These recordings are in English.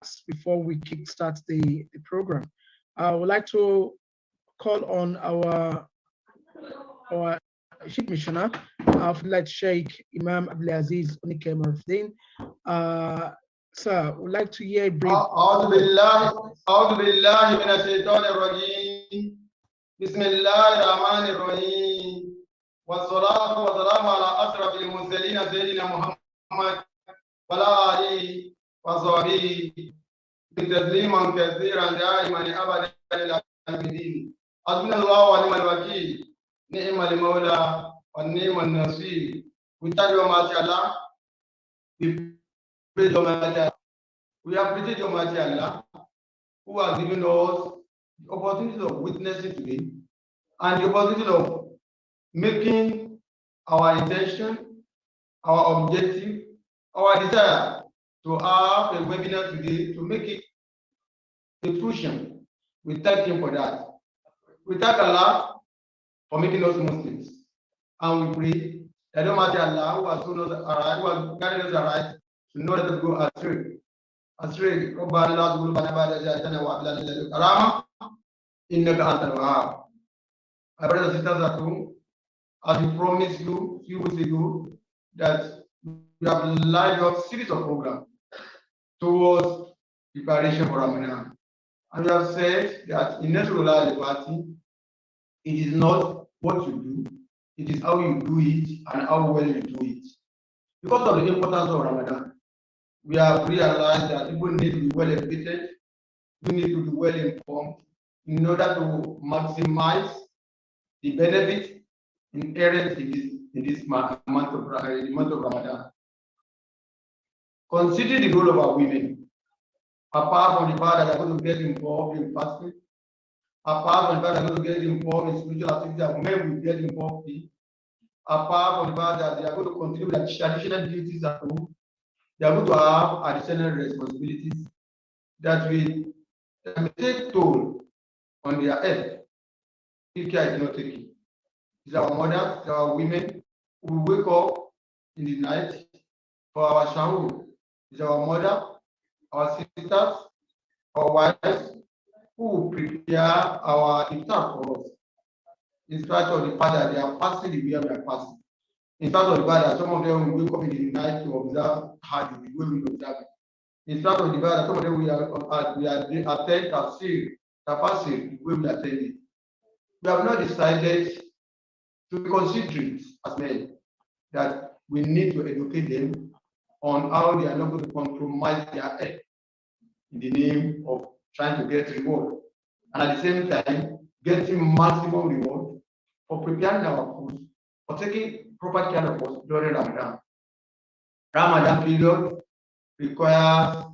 remarks before we kickstart the program. I would like to call on our Chief Missioner, Fadlat Sheikh Imam Abdulaziz Onike Marufdin. Sir, would like to hear a brief. أعوذ بالله من الشيطان الرجيم بسم الله الرحمن الرحيم والصلاة والسلام على أشرف المرسلين سيدنا محمد وعلى آله وصحبه تسليما كثيرا دائما أبدا إلى يوم الدين حسبنا الله ونعم الوكيل نعم المولى ونعم النصير. We thank you, Allah. We praise Allah. We appreciate your mighty Allah, who has given us the opportunity of witnessing today and the opportunity of making our intention, our objective, our desire to have a webinar today to make it a fruition. We thank Him for that. We thank Allah for making us Muslims, and we pray that Almighty Allah, who has shown us aright, who has guided us aright, to know that we go astray. ربنا لا تزغ قلوبنا بعد إذ هديتنا وهب لنا من لدنك رحمة إنك أنت الوهاب. My brothers and sisters at home, as we promised you a few weeks ago that we have lined up a series of programs towards preparation for Ramadan. And we have said that in Nasrullah party, it is not what you do, it is how you do it and how well you do it. Because of the importance of Ramadan, we have realized that people need to be well educated, we need to be well informed in order to maximize the benefits inherent in this month of Ramadan. Consider the role of our women, apart from the fact that they are going to get involved in fasting, apart from the fact that they are going to get involved in spiritual activities that men will get involved in, apart from the fact that they are going to continue with the traditional duties at home, they are going to have additional responsibilities that will take toll on their health if care is not taken. It's our mothers, it's our women who wake up in the night for our shahur. It's our mother, our sisters, our wives who prepare our iftar for us. In spite of the fact that they are fasting the way we are fasting. In spite of the fact that some of them will wake up in the night to observe Hajj the way we observe it. In spite of the fact that some of them we attend tafsir the way we attend it. We have not decided to consider it as men that we need to educate them on how they are not going to compromise their health in the name of trying to get reward. And at the same time, getting maximum reward for preparing our food, for taking proper care of us during Ramadan. Ramadan period requires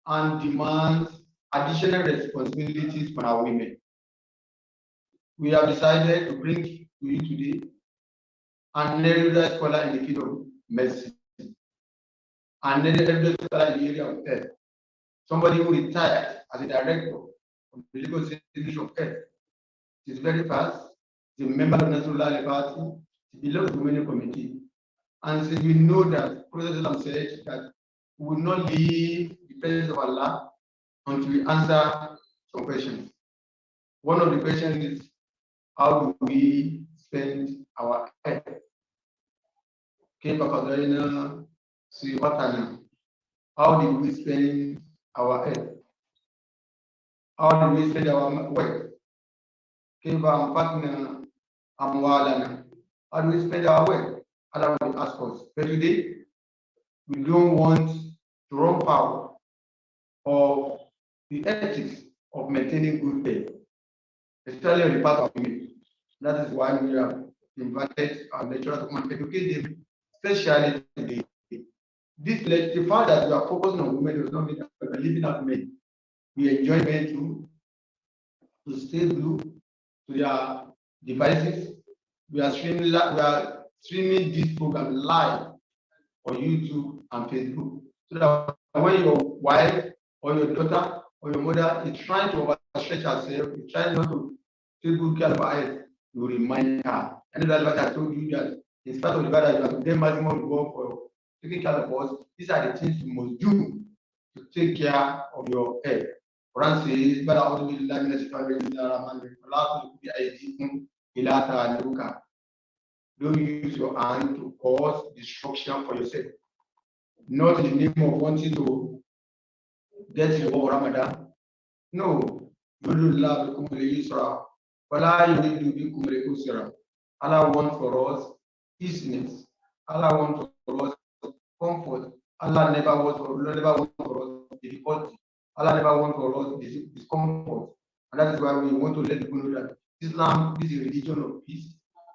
and demands additional responsibilities from our women. We have decided to bring to you today an elder scholar in the field of medicine, an elder scholar in the area of health, somebody who retired as a director of the Lagos Institute of Health. He's very fast, he's a member of the National Party, he belongs to the Women Committee. And so we know that Prophet said that we will not leave the presence of Allah until we answer some questions. One of the questions is, how do we spend our health? How do we spend our health? How do we spend our wealth? How do we spend our wealth? Allah will ask us. But today, we don't want to run foul of the ethics of maintaining good health, especially on the part of women. That is why we have invited our lecturer to come and educate them, especially today. The fact that we are focusing on women does not mean that we are leaving out men. We enjoy men too, to stay glued to their devices. We are streaming this program live on YouTube and Facebook, so that when your wife or your daughter or your mother is trying to overstretch herself, is trying not to take good care of her health, you remind her. And that's what I told you, that in spite of the fact that you have to get maximum reward for taking care of us, these are the things you must do to take care of your health. Quran says, "But a'udhu billahi minash shaitanir rajim. Don't use your hand to cause destruction for yourself. Not in the name of wanting to get reward for Ramadan. No. Allah wants for us easiness. Allah wants for us comfort. Allah never wants for us difficulty. Allah never wants for us discomfort. And that is why we want to let people know that Islam is a religion of peace.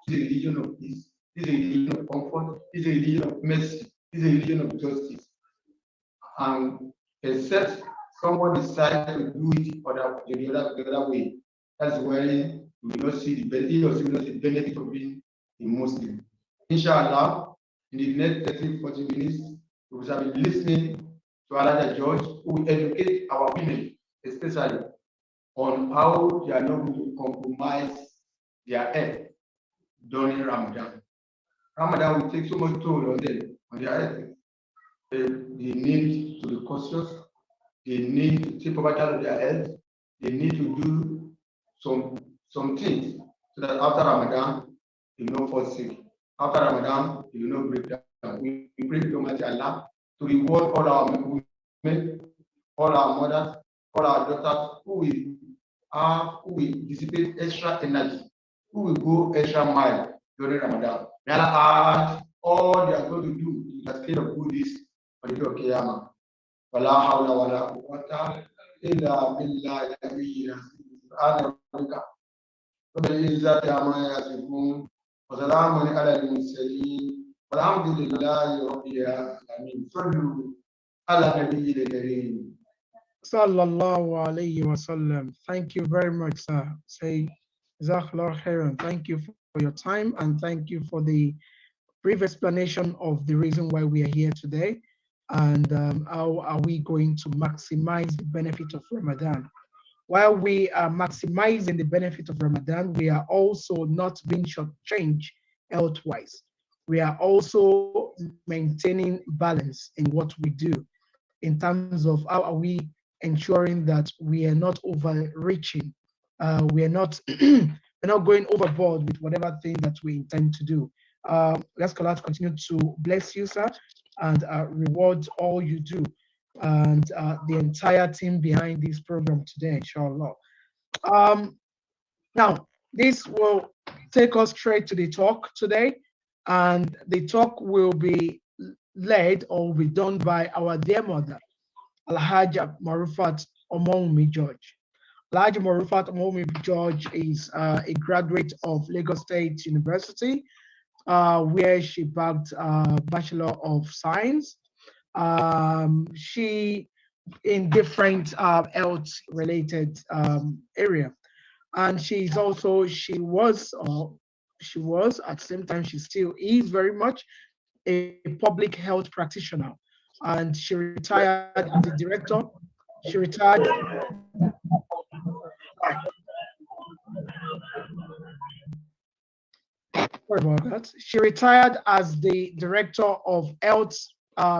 It's a religion of peace. It's a religion of comfort. It's a religion of mercy. It's a religion of justice. And except someone decides to do it the other way, that's why you will not see the benefit of being a Muslim. Inshallah, in the next 30, 40 minutes, we will be listening to another judge who will educate our women, especially on how they are not going to compromise their health during Ramadan. Ramadan will take so much toll on them, on their health. They need to be cautious. They need to take proper of their health. They need to do some things so that after Ramadan, they will not fall sick. After Ramadan, they will not break down. We pray to Almighty Allah to reward all our women, all our mothers, all our daughters who will dissipate extra energy, who will go extra mile during Ramadan. May Allah add all they are going to do to the scale of goodies on the day of Qiyamah. ولا حول ولا قوة إلا بالله العلي العظيم. سبحان ربك رب العزة عما يصفون وسلام على المرسلين والحمد لله رب العالمين. صلوا على النبي الكريم. Sallallahu alayhi wa sallam. Thank you very much, sir. Say, Jazakallah khairan. Thank you for your time and thank you for the brief explanation of the reason why we are here today and how are we going to maximize the benefit of Ramadan. While we are maximizing the benefit of Ramadan, we are also not being shortchanged health-wise. We are also maintaining balance in what we do in terms of how are we ensuring that we are not overreaching, we are not we're not going overboard with whatever thing that we intend to do. Let's God to continue to bless you, sir, and reward all you do and the entire team behind this program today, inshallah. Um, Now, this will take us straight to the talk today, and the talk will be led or will be done by our dear mother, Alhaja Marufat Omomi George. Alhaja Marufat Omomi George is a graduate of Lagos State University, where she bagged Bachelor of Science. She in different health-related area, and she was at the same time she still is very much a public health practitioner, and she retired as a director. She retired. Sorry about that. She retired as the director of health,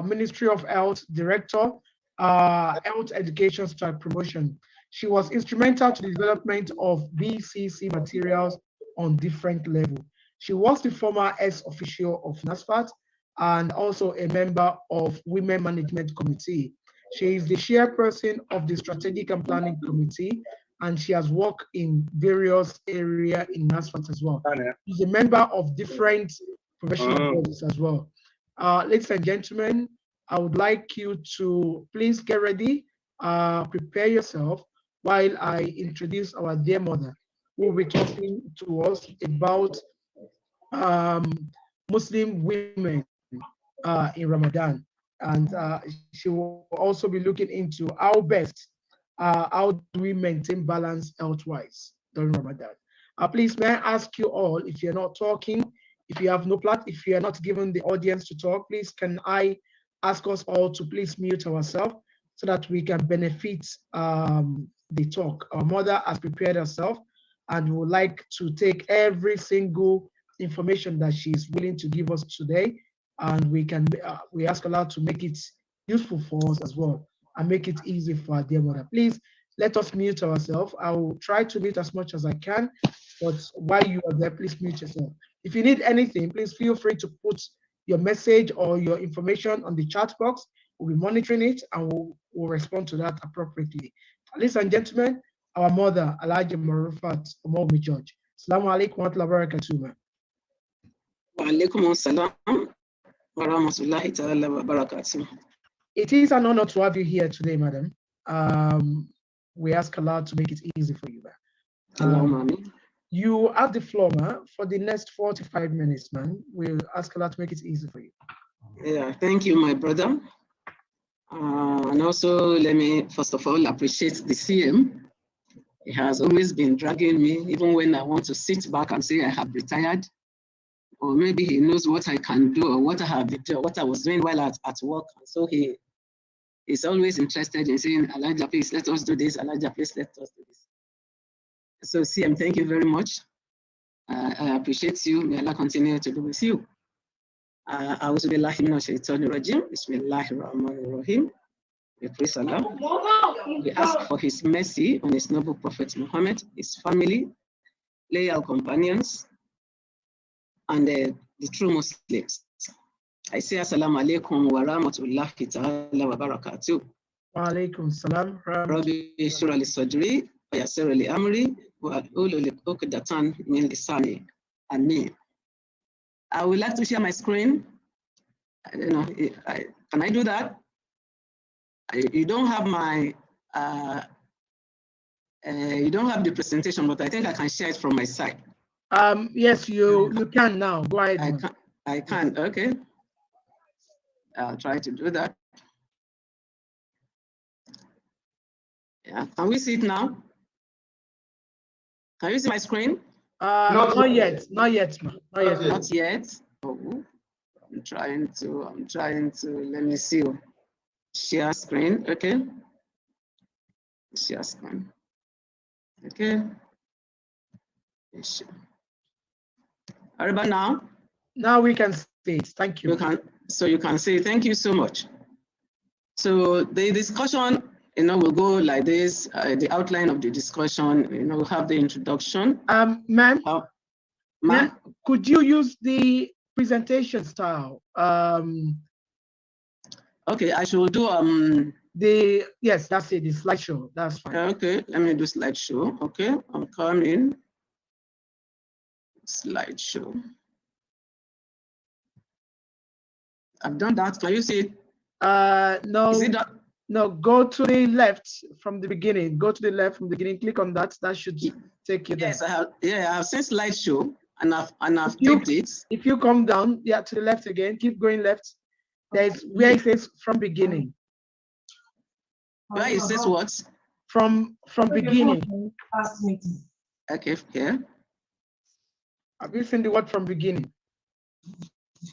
Ministry of Health director, health education style promotion. She was instrumental to the development of BCC materials on different levels. She was the former ex-official of NASFAT and also a member of Women Management Committee. She is the chairperson of the Strategic and Planning Committee, and she has worked in various areas in NASFAT as well. She's a member of different professional bodies as well. Ladies and gentlemen, I would like you to please get ready, prepare yourself while I introduce our dear mother, who will be talking to us about um, Muslim women in Ramadan. And she will also be looking into how best, how do we maintain balance health-wise during Ramadan. Please, may I ask you all, if you're not talking, if you have no plot, if you are not given the audience to talk, please can I ask us all to please mute ourselves so that we can benefit the talk. Our mother has prepared herself and would like to take every single information that she is willing to give us today, and we ask Allah to make it useful for us as well. and make it easy for our dear mother. Please let us mute ourselves. I will try to mute as much as I can, but while you are there, please mute yourself. If you need anything, please feel free to put your message or your information on the chat box. We'll be monitoring it and we'll respond to that appropriately. Ladies and gentlemen, our mother, Alhaji Marufat Omomi George. Assalamu alaikum wa rahmatullahi wa barakatuh. Wa alaikum assalam wa rahmatullahi ta'ala wa barakatuh. It is an honor to have you here today, madam. We ask Allah to make it easy for you. You have the floor, man, for the next 45 minutes, man. We'll ask Allah to make it easy for you. Yeah, thank you, my brother. And also, let me, first of all, appreciate the CM. He has always been dragging me, even when I want to sit back and say I have retired. Or maybe he knows what I can do or what I have been doing, what I was doing while at work. So he is always interested in saying, Elijah, please, let us do this. Elijah, please, let us do this. So CM, thank you very much. I appreciate you. May Allah continue to be with you. A'udhu billahi minash shaitanir rajim. Bismillahir rahmanir rahim. We praise Allah. We ask for His mercy on His noble Prophet Muhammad, his family, loyal companions, and the true Muslims. I say Assalamu alaikum wa rahmatullahi ta'ala wa barakatuh. Wa alaikum salam. Rabbi Shura li Sadri, wa Yassir li Amri, wa Ulu li Uqdatan min lisani. Amen. I would like to share my screen. I don't know, can I do that? You don't have my, you don't have the presentation, but I think I can share it from my side. Yes, you can now. Go ahead. I can. Okay. I'll try to do that. Yeah. Can we see it now? Can you see my screen? Not yet. Not yet, man. Not yet. Oh, I'm trying to. Let me see. Share screen. Okay. Share screen. Okay. How about now? Now we can see it. Thank you. You can see. Thank you so much. So the discussion, will go like this. The outline of the discussion, we'll have the introduction. Ma'am, could you use the presentation style? Okay, I should do yes, that's it. The slideshow. That's fine. Okay, let me do slideshow. Okay, I'm coming. Slideshow. I've done that. Can you see it? No. Is it that? No, go to the left from the beginning. Go to the left from the beginning. Click on that. That should take you there. Yes, I have. Yeah, I've seen slideshow and I've clicked it. If you come down, to the left again. Keep going left. There's where it says from beginning. Where it says what? From beginning. Okay, yeah. Have you seen the word from beginning?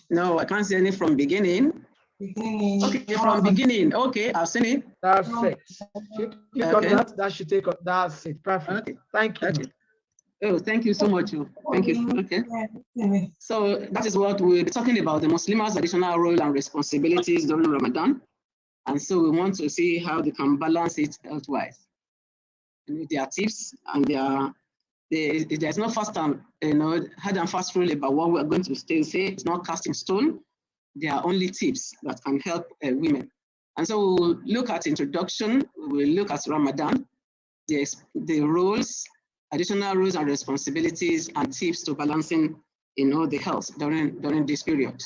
No, I can't see any from beginning. Okay, from beginning. Okay, I've seen it. That's it. Click on that. That should take up. That's it. Perfect. Okay. Thank you. Okay. Oh, thank you so much. Thank you. Okay. So that is what we'll be talking about, the Muslims' additional role and responsibilities during Ramadan. And so we want to see how they can balance it health-wise. Their tips and there's no fast and hard and fast rule about what we're going to say. It's not cast in stone. There are only tips that can help women. And so we'll look at introduction. We'll look at Ramadan, the roles, additional roles and responsibilities, and tips to balancing, the health during this period.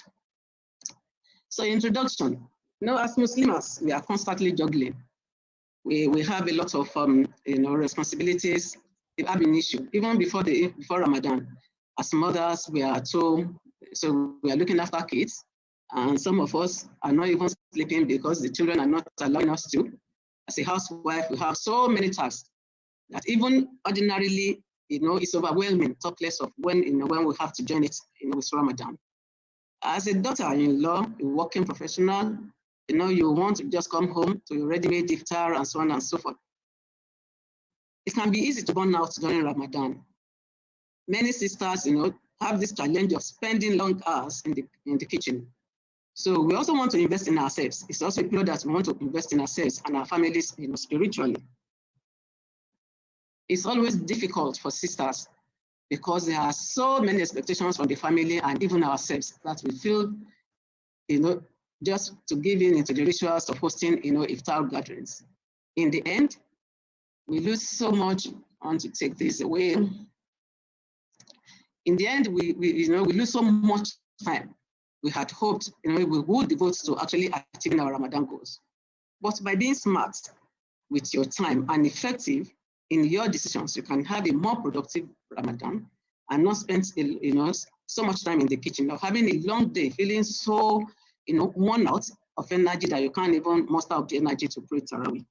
So introduction. As Muslims, we are constantly juggling. We have a lot of responsibilities. They have an issue even before Ramadan. As mothers, we are at home, so we are looking after kids, and some of us are not even sleeping because the children are not allowing us to. As a housewife, we have so many tasks that even ordinarily, it's overwhelming. Talk less of when we have to join it, with Ramadan. As a daughter-in-law, a working professional, you want to just come home to your ready-made iftar and so on and so forth. It can be easy to burn out during Ramadan. Many sisters, have this challenge of spending long hours in the kitchen. So we also want to invest in ourselves. It's also a period that we want to invest in ourselves and our families, spiritually. It's always difficult for sisters because there are so many expectations from the family and even ourselves that we feel, just to give in into the rituals of hosting, iftar gatherings. In the end, we lose so much. I want to take this away. In the end, we lose so much time. We had hoped, we would devote to actually achieving our Ramadan goals. But by being smart with your time and effective in your decisions, you can have a more productive Ramadan and not spend, so much time in the kitchen, or having a long day, feeling so, worn out of energy that you can't even muster up the energy to pray Tarawih.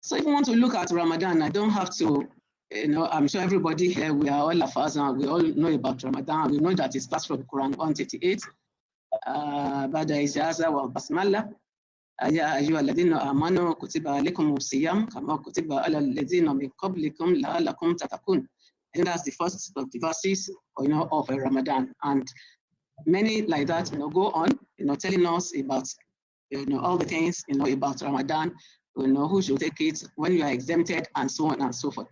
So if you want to look at Ramadan, I don't have to, I'm sure everybody here, we are all Lafaz, and we all know about Ramadan. We know that it starts from Quran 138. بعد إجازة وبسملة يا أيها الذين آمنوا كتب عليكم الصيام كما كتب على الذين من قبلكم لعلكم تتقون. And that's the first of the verses, of Ramadan. And many like that, go on, telling us about, all the things, about Ramadan, who should take it, when you are exempted, and so on and so forth.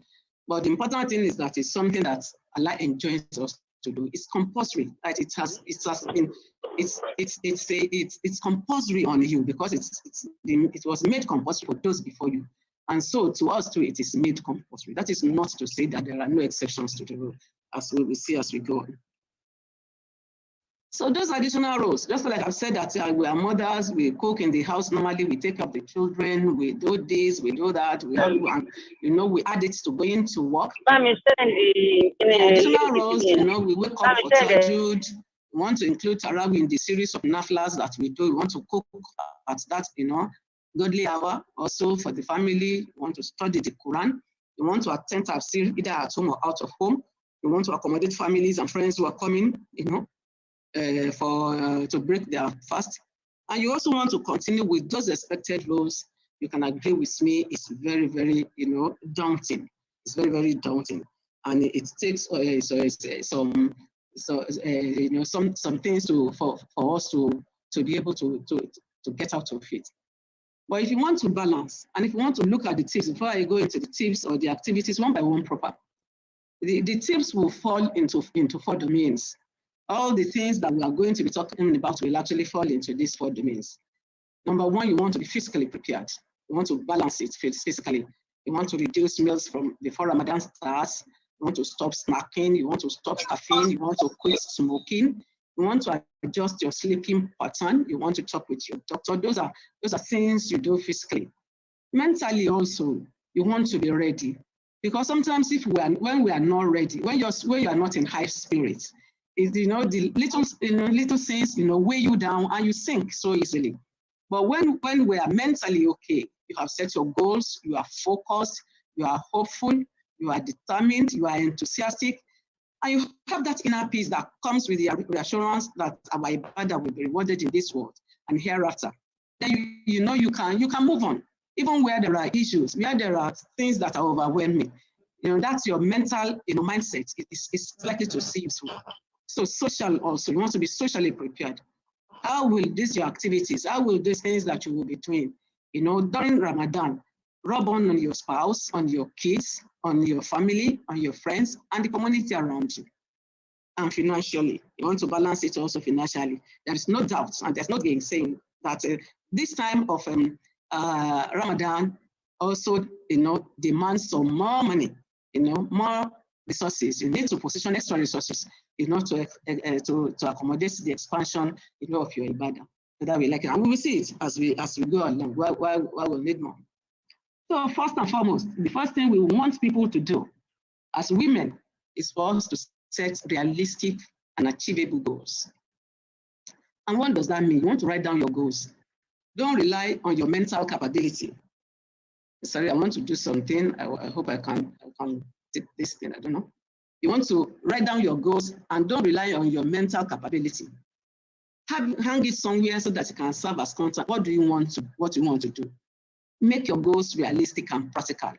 But the important thing is that it's something that Allah enjoys us to do. It's compulsory. Right? It's compulsory on you because it was made compulsory for those before you. And so to us too, it is made compulsory. That is not to say that there are no exceptions to the rule, as we will see as we go on. So those additional roles, just like I've said that we are mothers, we cook in the house normally, we take up the children, we do this, we do that, we add it to going to work. The additional roles, we wake up for Tajud, we want to include Tarawih in the series of naflas that we do, we want to cook at that, godly hour, also for the family, we want to study the Quran, we want to attend tafsir either at home or out of home, we want to accommodate families and friends who are coming, to break their fast. And you also want to continue with those expected roles. You can agree with me, it's very, very, daunting. It's very, very daunting. And it takes some things for us to be able to get out of it. But if you want to balance, and if you want to look at the tips, before I go into the tips or the activities one by one proper, the tips will fall into 4 domains. All the things that we are going to be talking about will actually fall into these 4 domains. Number 1, you want to be physically prepared. You want to balance it physically. You want to reduce meals from before Ramadan starts. You want to stop snacking. You want to stop caffeine. You want to quit smoking. You want to adjust your sleeping pattern. You want to talk with your doctor. Those are things you do physically. Mentally also, you want to be ready. Because sometimes when we are not ready, when you are not in high spirits, is the little things weigh you down and you sink so easily. But when we are mentally okay, you have set your goals, you are focused, you are hopeful, you are determined, you are enthusiastic, and you have that inner peace that comes with the reassurance that our ibadah will be rewarded in this world and hereafter. Then you can move on, even where there are issues, where there are things that are overwhelming. That's your mental mindset. It's likely to see you through. So social also, you want to be socially prepared. How will your activities, how will these things that you will be doing, during Ramadan, rub on your spouse, on your kids, on your family, on your friends, and the community around you? And financially, you want to balance it also financially. There is no doubt, and there's no gainsaying that this time of Ramadan also, demands some more money, more resources. You need to position extra resources, to accommodate the expansion, of your ibadah. So that we like it. And we will see it as we go along. Why we'll need more. So first and foremost, the first thing we want people to do as women is for us to set realistic and achievable goals. And what does that mean? You want to write down your goals. Don't rely on your mental capability. Sorry, I want to do something. I hope I can take this thing. I don't know. You want to write down your goals and don't rely on your mental capability. Hang it somewhere so that it can serve as content. What you want to do? Make your goals realistic and practical.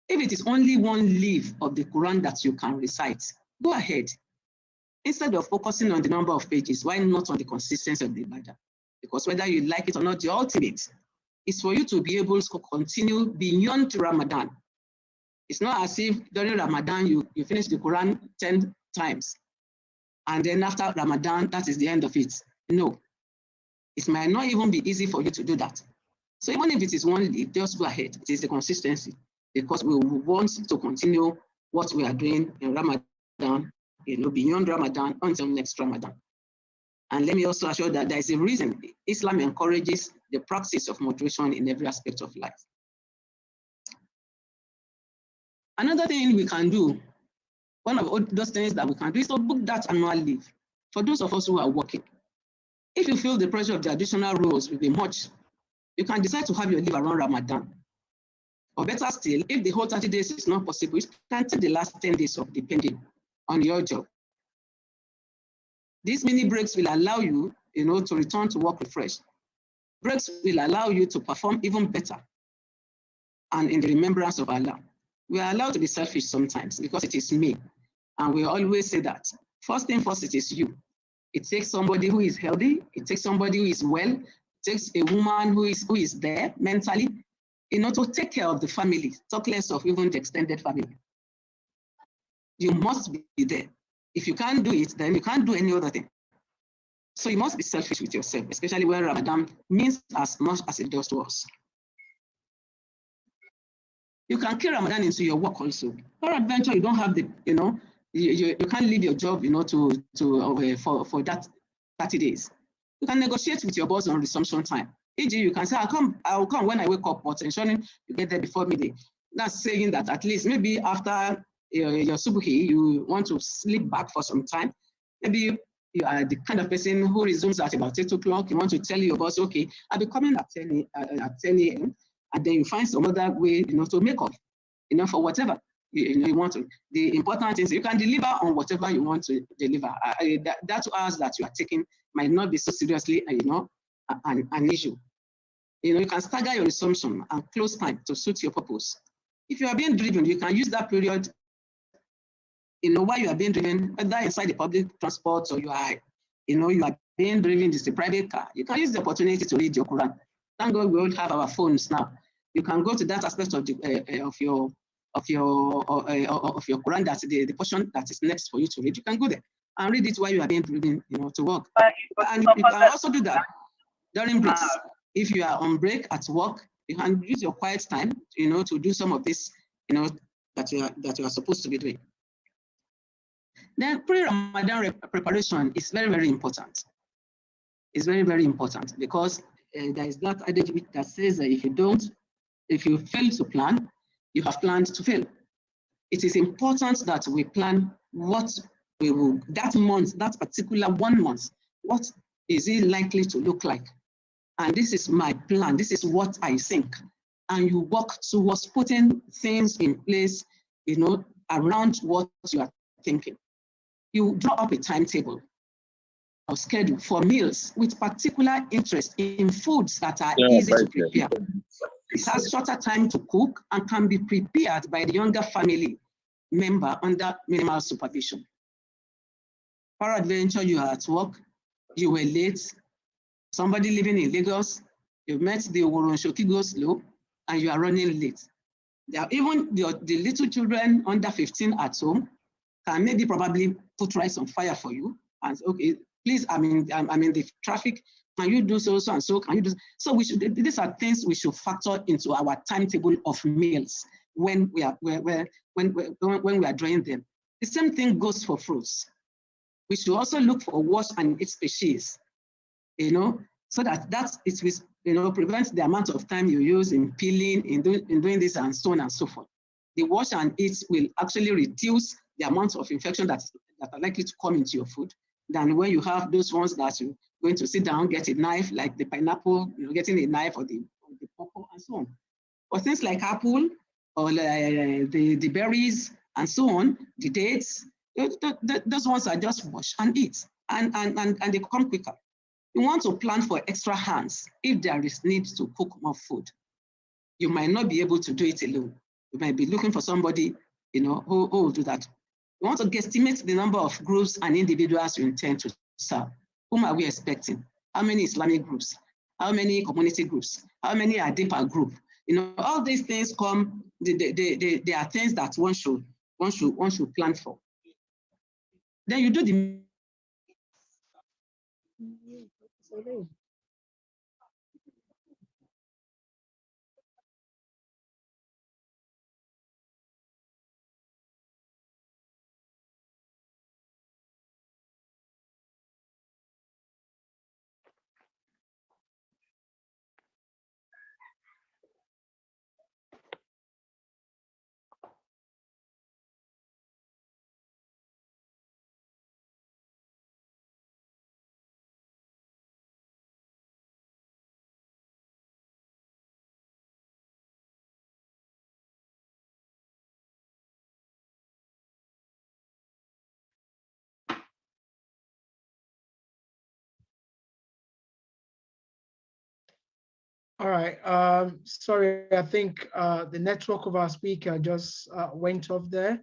If it is only 1 leaf of the Quran that you can recite, go ahead. Instead of focusing on the number of pages, why not on the consistency of the ibadah? Because whether you like it or not, the ultimate is for you to be able to continue beyond Ramadan. It's not as if during Ramadan you finish the Quran 10 times, and then after Ramadan, that is the end of it. No, it might not even be easy for you to do that. So even if it is one day, just go ahead. It is the consistency, because we want to continue what we are doing in Ramadan, beyond Ramadan until next Ramadan. And let me also assure that there is a reason Islam encourages the practice of moderation in every aspect of life. Another thing we can do, one of those things that we can do, is to book that annual leave. For those of us who are working, if you feel the pressure of the additional roles will be much, you can decide to have your leave around Ramadan. Or better still, if the whole 30 days is not possible, you can take the last 10 days off, depending on your job. These mini breaks will allow you, to return to work refreshed. Breaks will allow you to perform even better and in the remembrance of Allah. We are allowed to be selfish sometimes because it is me. And we always say that. First thing first, it is you. It takes somebody who is healthy. It takes somebody who is well. It takes a woman who is there mentally, to take care of the family, talk less of even the extended family. You must be there. If you can't do it, then you can't do any other thing. So you must be selfish with yourself, especially when Ramadan means as much as it does to us. You can carry Ramadan into your work also. Peradventure, you don't have the, you can't leave your job, for that 30 days. You can negotiate with your boss on resumption time. E.g., you can say, I'll come when I wake up, but ensuring you get there before midday. That's saying that at least maybe after your subhi, you want to sleep back for some time. Maybe you are the kind of person who resumes at about 8 o'clock. You want to tell your boss, okay, I'll be coming at 10 a.m. And then you find some other way, to make up, for whatever you want to. The important thing is you can deliver on whatever you want to deliver. That hours that you are taking might not be so seriously, an issue. You can stagger your resumption and close time to suit your purpose. If you are being driven, you can use that period, while you are being driven, whether inside the public transport or you are being driven in the private car, you can use the opportunity to read your Quran. Thank God we all have our phones now. You can go to that aspect of your Quran, that's the portion that is next for you to read. You can go there and read it while you are being driven, to work. And you can also do that during breaks. If you are on break at work, you can use your quiet time, to do some of this, that you are supposed to be doing. Then pre-Ramadan preparation is very, very important. It's very, very important because there is that adage that says that if you fail to plan, you have planned to fail. It is important that we plan what we will, that month, that particular 1 month, what is it likely to look like? And this is my plan. This is what I think. And you work towards putting things in place, around what you are thinking. You draw up a timetable or schedule for meals with particular interest in foods that are easy to prepare. It has shorter time to cook and can be prepared by the younger family member under minimal supervision. Peradventure, you are at work, you were late, somebody living in Lagos, you met the Woronshoki go slow, and you are running late. There are even the little children under 15 at home can maybe probably put rice on fire for you and say, okay, please, I'm in the traffic. Can you do so and so? Can you do so? These are things we should factor into our timetable of meals when we are drawing them. The same thing goes for fruits. We should also look for wash and eat species, so that it prevents the amount of time you use in peeling, in doing this, and so on and so forth. The wash and eat will actually reduce the amount of infection that are likely to come into your food than when you have those ones that you're going to sit down, get a knife, like the pineapple, getting a knife or the pawpaw and so on. For things like apple or the berries and so on, the dates, those ones are just wash and eat, and they come quicker. You want to plan for extra hands if there is need to cook more food. You might not be able to do it alone. You might be looking for somebody, who will do that. We want to guesstimate the number of groups and individuals we intend to serve. Whom are we expecting? How many Islamic groups? How many community groups? How many are deeper group? You know, all these things come, they are things that one should plan for. Then you do the All right. Sorry, I think the network of our speaker just went off there.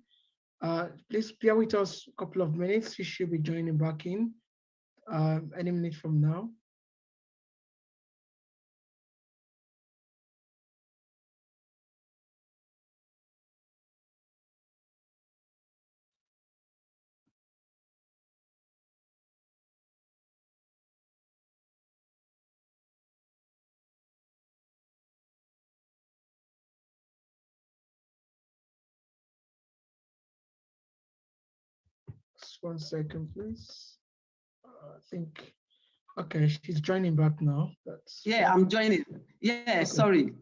Please bear with us a couple of minutes. She should be joining back in any minute from now. Just 1 second, please. I think, okay, she's joining back now. That's yeah, I'm joining. Yeah, okay. Sorry.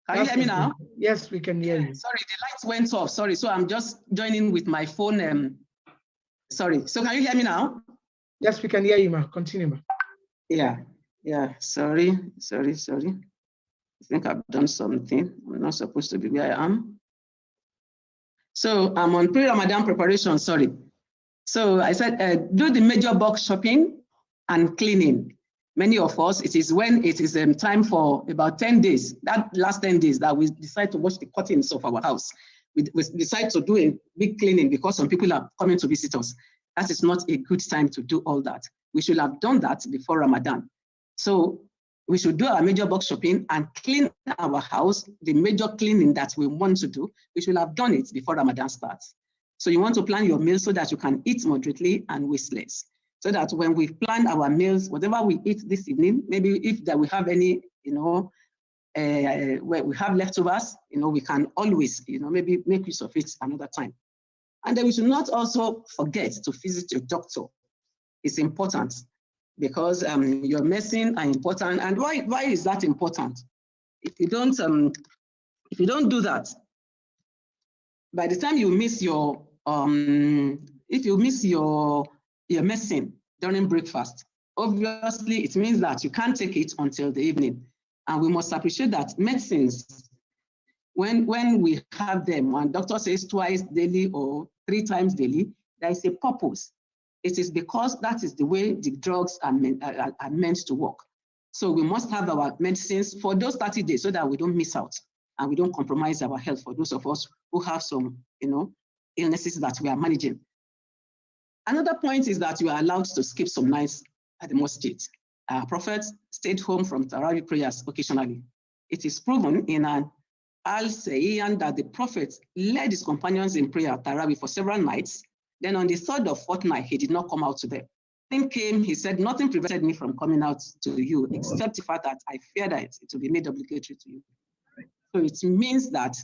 Can you hear me now? Yes, we can hear you. Sorry, the lights went off. Sorry, so I'm just joining with my phone. Sorry, so can you hear me now? Yes, we can hear you, ma. Continue, ma. Yeah, sorry. I think I've done something. I'm not supposed to be where I am. So I'm on pre-Ramadan preparation, sorry. So I said, do the major box shopping and cleaning. Many of us, it is when it is time for about 10 days, that last 10 days that we decide to wash the curtains of our house. We decide to do a big cleaning because some people are coming to visit us. That is not a good time to do all that. We should have done that before Ramadan. So we should do our major box shopping and clean our house, the major cleaning that we want to do. We should have done it before Ramadan starts. So you want to plan your meals so that you can eat moderately and waste less. So that when we plan our meals, whatever we eat this evening, maybe if that we have any, where we have leftovers, we can always, maybe make use of it another time. And then we should not also forget to visit your doctor. It's important because your medicine are important. And why is that important? If you don't do that, by the time you miss your if you miss your medicine during breakfast, obviously it means that you can't take it until the evening. And we must appreciate that medicines, when we have them, when doctor says twice daily or 3 times daily, there is a purpose. It is because that is the way the drugs are meant to work. So we must have our medicines for those 30 days so that we don't miss out and we don't compromise our health for those of us who have some, illnesses that we are managing. Another point is that you are allowed to skip some nights at the mosque. Our Prophet stayed home from Tarawih prayers occasionally. It is proven in an Al-Sayyan that the Prophet led his companions in prayer at Tarawih for several nights. Then on the 3rd or 4th night, he did not come out to them. Then came, he said, nothing prevented me from coming out to you, except the fact that I fear that it will be made obligatory to you. So it means that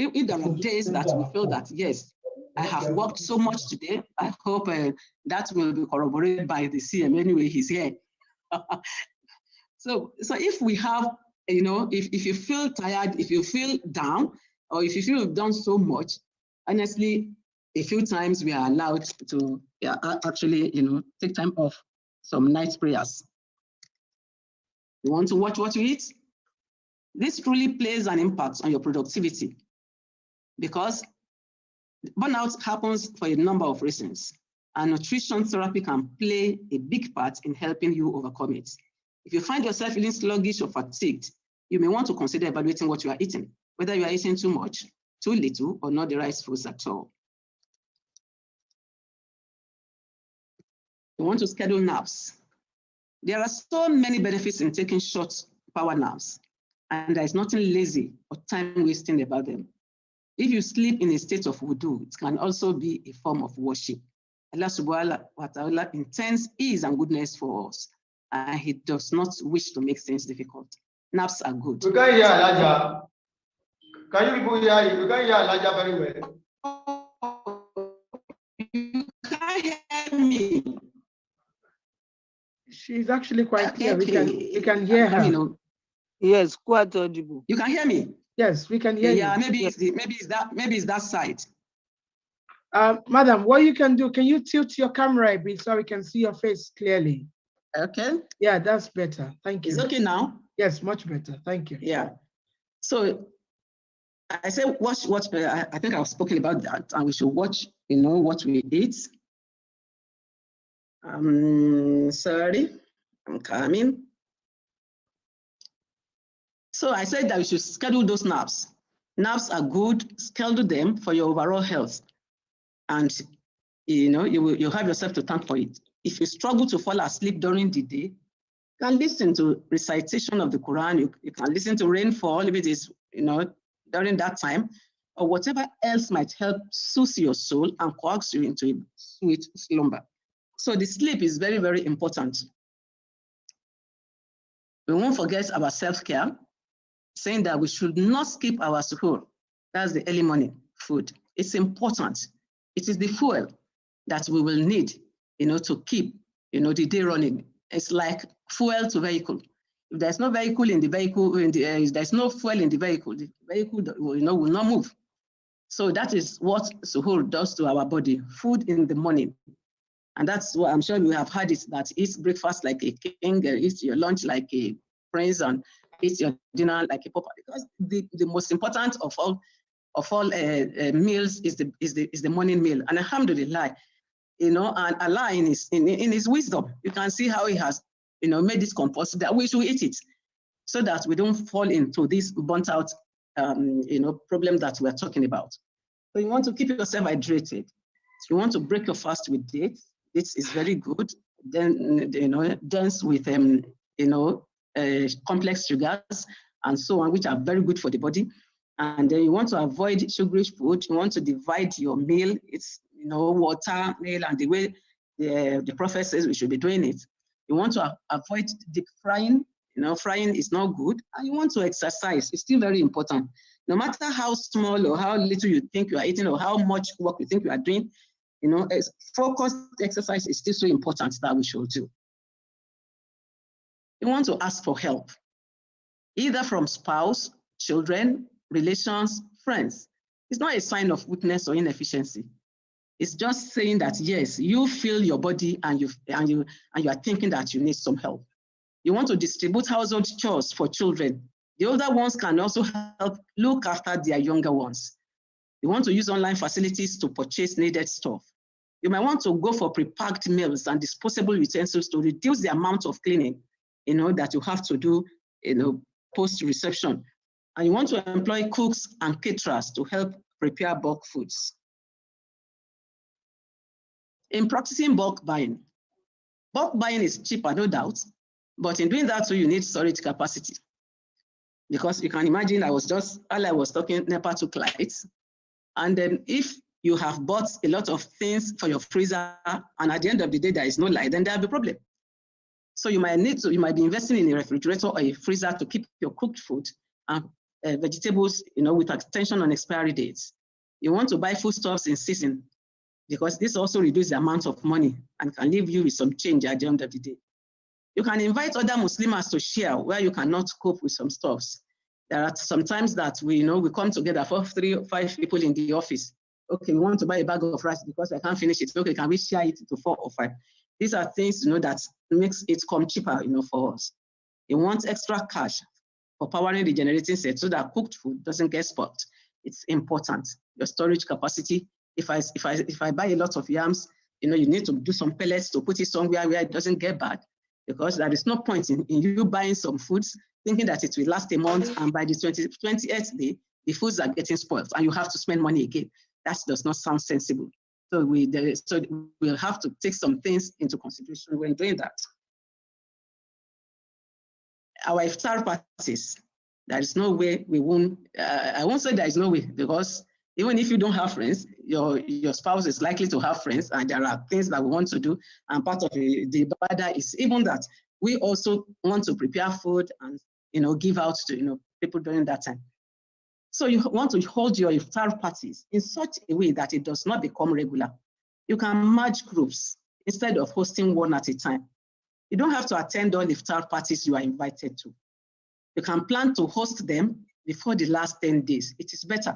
if there are days that we feel that, yes, I have worked so much today, I hope that will be corroborated by the CM anyway, he's here. So if we have, if you feel tired, if you feel down, or if you feel you've done so much, honestly, a few times we are allowed to actually, take time off some night prayers. You want to watch what you eat? This truly plays an impact on your productivity because burnout happens for a number of reasons, and nutrition therapy can play a big part in helping you overcome it. If you find yourself feeling sluggish or fatigued, you may want to consider evaluating what you are eating, whether you are eating too much, too little, or not the right foods at all. You want to schedule naps. There are so many benefits in taking short power naps, and there is nothing lazy or time wasting about them. If you sleep in a state of wudu, it can also be a form of worship. Allah subhanahu wa ta'ala intends ease and goodness for us, and He does not wish to make things difficult. Naps are good. We can hear Elijah. Can you people hear it? We can hear Elijah very well. You can't hear me. She's actually quite clear. Okay. We can hear her. Yes, quite audible. You can hear me. Yes, we can hear Yeah, you. maybe it's that side. Madam, what you can do, can you tilt your camera a bit so we can see your face clearly? Okay. Yeah, that's better. Thank you. It's okay now? Yes, much better. Thank you. Yeah. So I said watch I think I've spoken about that, and we should watch, what we eat. Sorry, I'm coming. So I said that we should schedule those naps. Naps are good, schedule them for your overall health. And you have yourself to thank for it. If you struggle to fall asleep during the day, you can listen to recitation of the Quran, you can listen to rainfall if it is, during that time, or whatever else might help soothe your soul and coax you into a sweet slumber. So the sleep is very, very important. We won't forget about self-care, saying that we should not skip our suhoor. That's the early morning food. It's important. It is the fuel that we will need, to keep, the day running. It's like fuel to vehicle. If there's no vehicle in the vehicle, if there's no fuel in the vehicle will not move. So that is what suhoor does to our body, food in the morning. And that's what I'm sure you have heard it, that eat breakfast like a king, eat your lunch like a prince, and eat your dinner like a pauper. Because the most important of all meals is the morning meal. And alhamdulillah, and Allah in his wisdom, you can see how He has made this compulsory that we should eat it, so that we don't fall into this burnt out problem that we're talking about. So you want to keep yourself hydrated. You want to break your fast with dates. This is very good. Then dense with complex sugars and so on, which are very good for the body. And then you want to avoid sugary food. You want to divide your meal. It's water, meal, and the way the Prophet says we should be doing it. You want to avoid deep frying. Frying is not good. And you want to exercise. It's still very important. No matter how small or how little you think you are eating or how much work you think you are doing, focused exercise is still so important that we should do. You want to ask for help, either from spouse, children, relations, friends. It's not a sign of weakness or inefficiency. It's just saying that, yes, you feel your body and you are thinking that you need some help. You want to distribute household chores for children. The older ones can also help look after their younger ones. You want to use online facilities to purchase needed stuff. You might want to go for pre-packed meals and disposable utensils to reduce the amount of cleaning, that you have to do, post-reception. And you want to employ cooks and caterers to help prepare bulk foods. In practicing bulk buying is cheaper, no doubt, but in doing that too, you need storage capacity. Because you can imagine, while I was talking, NEPA took lights. And then if you have bought a lot of things for your freezer, and at the end of the day, there is no light, then there'll be a problem. So you might be investing in a refrigerator or a freezer to keep your cooked food and vegetables, with extension on expiry dates. You want to buy foodstuffs in season, because this also reduces the amount of money and can leave you with some change at the end of the day. You can invite other Muslims to share where you cannot cope with some stuffs. There are some times that we come together for 3 or 5 people in the office. Okay, we want to buy a bag of rice because I can't finish it. Okay, can we share it to 4 or 5? These are things, that makes it come cheaper, for us. You want extra cash for powering the generating set so that cooked food doesn't get spoiled. It's important. Your storage capacity. If I buy a lot of yams, you need to do some pellets to put it somewhere where it doesn't get bad, because there is no point in you buying some foods thinking that it will last a month, and by the 20th day, the foods are getting spoiled and you have to spend money again. That does not sound sensible. So we'll have to take some things into consideration when doing that. Our iftar parties, there is no way we won't, I won't say there is no way, because even if you don't have friends, your spouse is likely to have friends, and there are things that we want to do. And part of the ibadah is even that we also want to prepare food and give out to people during that time. So you want to hold your iftar parties in such a way that it does not become regular. You can merge groups instead of hosting one at a time. You don't have to attend all iftar parties you are invited to. You can plan to host them before the last 10 days. It is better,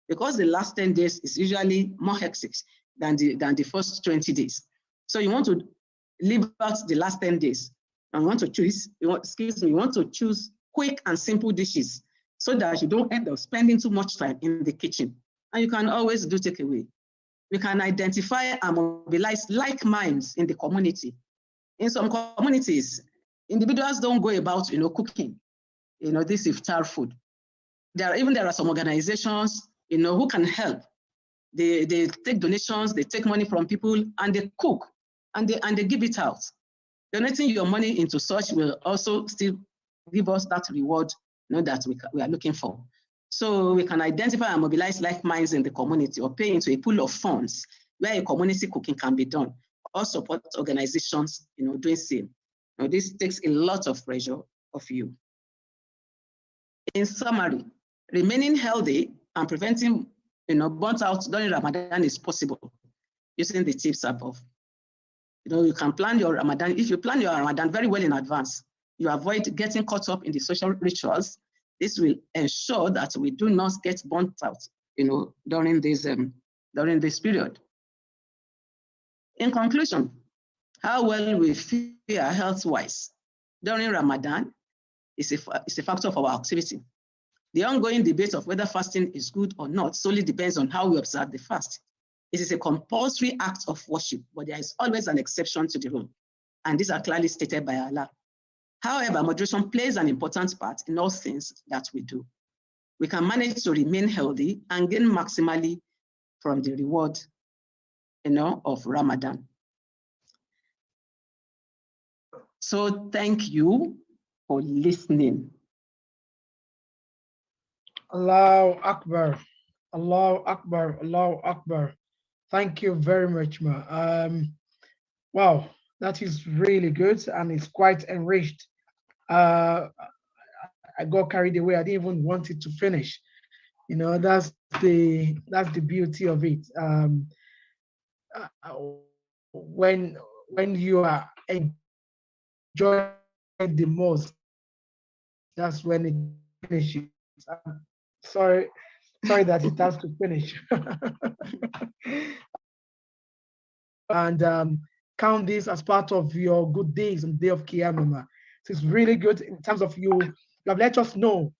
because the last 10 days is usually more hectic than the first 20 days. So you want to leave out the last 10 days and you want to choose quick and simple dishes so that you don't end up spending too much time in the kitchen. And you can always do takeaway. We can identify and mobilize like minds in the community. In some communities, individuals don't go about cooking this iftar food. There are some organizations who can help. They take donations, they take money from people, and they cook and they give it out. Donating your money into such will also still give us that reward that we are looking for. So we can identify and mobilize like minds in the community, or pay into a pool of funds where a community cooking can be done, or support organizations doing same. This takes a lot of pressure off you. In summary, remaining healthy and preventing burnt out during Ramadan is possible using the tips above. You can plan your Ramadan. If you plan your Ramadan very well in advance, you avoid getting caught up in the social rituals. This will ensure that we do not get burnt out during this period. In conclusion, how well we feel health-wise during Ramadan is a factor of our activity. The ongoing debate of whether fasting is good or not solely depends on how we observe the fast. It is a compulsory act of worship, but there is always an exception to the rule, and these are clearly stated by Allah. However, moderation plays an important part in all things that we do. We can manage to remain healthy and gain maximally from the reward of Ramadan. So thank you for listening. Allahu Akbar, Allahu Akbar, Allahu Akbar. Thank you very much, Ma. Wow, that is really good, and it's quite enriched. I got carried away. I didn't even want it to finish. That's the beauty of it. When you are enjoying the most, that's when it finishes. Sorry that it has to finish. And count this as part of your good days on the day of Qiyamah. So it's really good in terms of you have let us know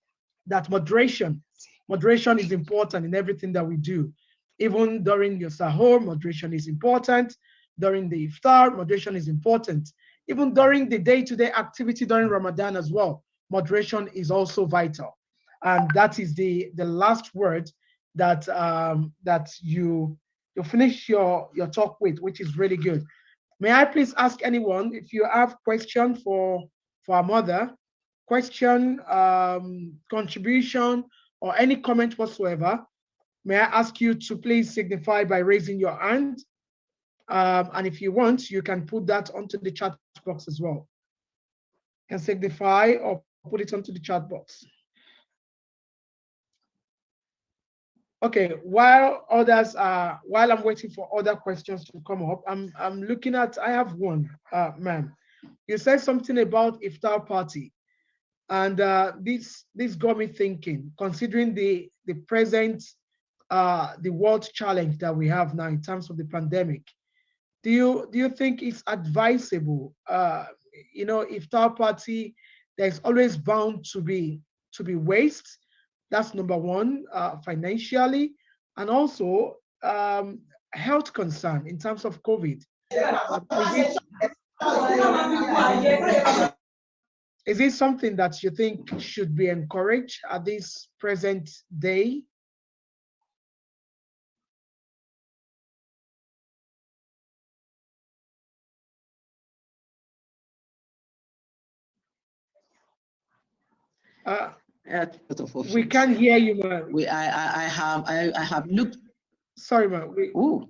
that moderation is important in everything that we do. Even during your sahur, moderation is important. During the iftar, moderation is important. Even during the day-to-day activity during Ramadan as well, moderation is also vital. And that is the last word that you finish your talk with, which is really good. May I please ask anyone if you have question for our mother, question, contribution, or any comment whatsoever, may I ask you to please signify by raising your hand. And if you want, you can put that onto the chat box as well. You can signify or put it onto the chat box. Okay, while I'm waiting for other questions to come up, I'm looking at, I have one, ma'am. You said something about iftar party, and this got me thinking, considering the present the world challenge that we have now in terms of the pandemic. Do you think it's advisable? Iftar party, there's always bound to be waste. That's number one, financially, and also health concern in terms of COVID. Is it something that you think should be encouraged at this present day? We can't hear you, man. I have looked. Sorry, man. Oh,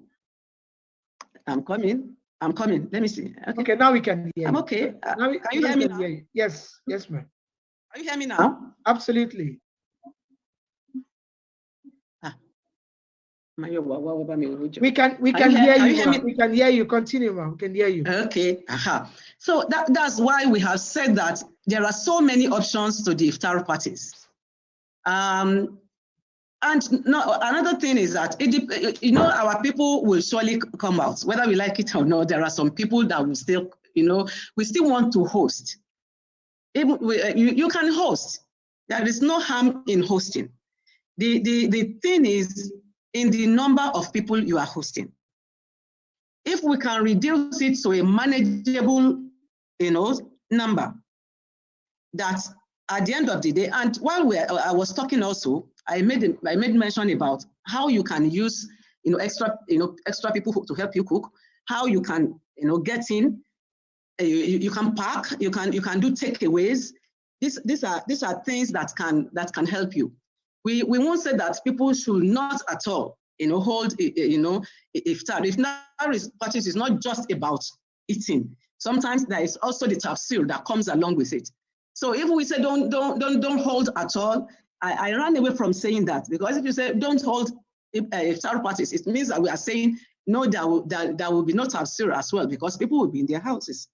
I'm coming. Let me see. Okay, now we can hear you. I'm okay. Can you hear me now? Yes, ma'am. Can you hear me now? Absolutely. We can hear you, ma'am. We can hear you. Continue, ma'am. We can hear you. Okay. So that's why we have said that there are so many options to the iftar parties. And no, another thing is that, our people will surely come out, whether we like it or not. There are some people that will still, we still want to host. You can host. There is no harm in hosting. The thing is in the number of people you are hosting. If we can reduce it to a manageable, number, that at the end of the day, and while I was talking also, I made mention about how you can use, extra people to help you cook, how you can, get in, you can pack, you can do takeaways. These are things that can help you. We won't say that people should not at all, hold, iftar. Iftar parties is not just about eating. Sometimes there is also the tafsir that comes along with it. So if we say don't hold at all, I ran away from saying that, because if you say don't hold iftar parties, it means that we are saying no, there will be no tafsir as well, because people will be in their houses.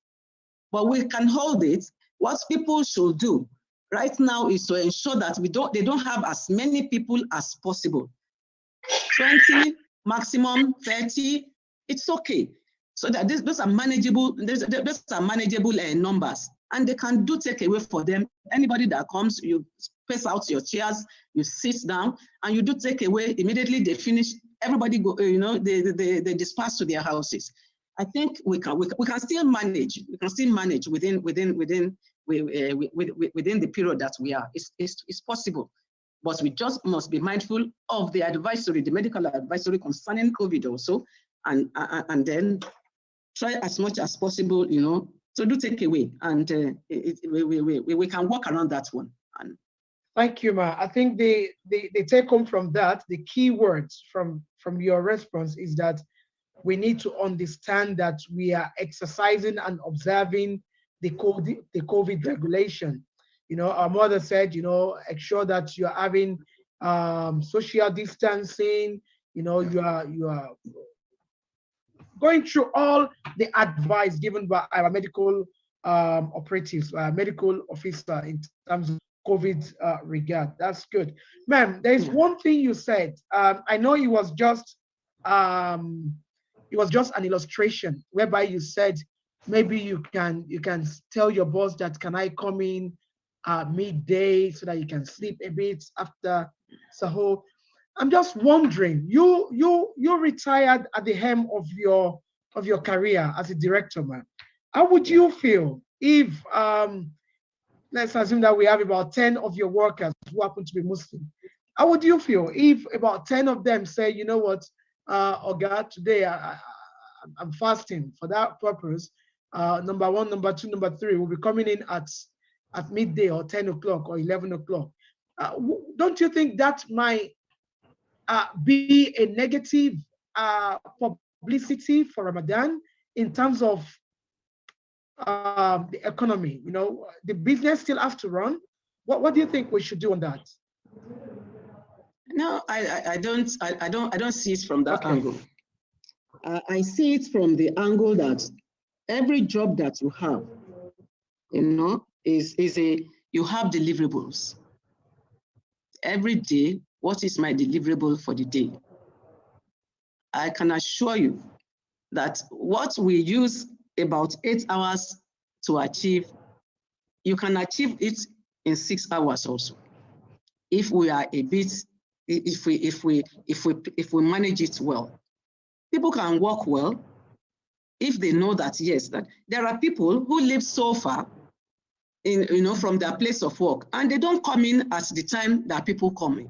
But we can hold it. What people should do right now is to ensure that they don't have as many people as possible. 20, maximum 30, it's okay. So that those are manageable. Those are manageable numbers, and they can do takeaway for them. Anybody that comes, you space out your chairs, you sit down, and you do takeaway. Immediately they finish, everybody go. They disperse to their houses. I think we can still manage. We can still manage within the period that we are. It's possible, but we just must be mindful of the advisory, the medical advisory concerning COVID also, and then try as much as possible, to do takeaway, and we can work around that one. Thank you, Ma. I think the take home from that, the key words from your response is that we need to understand that we are exercising and observing the COVID regulation. Our mother said, ensure that you're having social distancing. You are going through all the advice given by our medical operatives, medical officer in terms of COVID regard. That's good, ma'am. There is one thing you said. I know it was just an illustration whereby you said maybe you can tell your boss that can I come in midday so that you can sleep a bit after sahur. I'm just wondering, you retired at the hem of your career as a director, man. How would you feel if let's assume that we have about 10 of your workers who happen to be Muslim? How would you feel if about 10 of them say, you know what, Oga, today I'm fasting for that purpose. Number 1, number 2, number 3 will be coming in at midday or 10 o'clock or 11 o'clock. Don't you think that might be a negative publicity for Ramadan in terms of the economy? The business still has to run. What do you think we should do on that? No, I don't see it from that angle. I see it from the angle that every job that you have, you have deliverables. Every day, what is my deliverable for the day? I can assure you that what we use about 8 hours to achieve, you can achieve it in 6 hours also. If we are a bit, if we manage it well. People can work well if they know that, yes, that there are people who live so far from their place of work, and they don't come in at the time that people come in.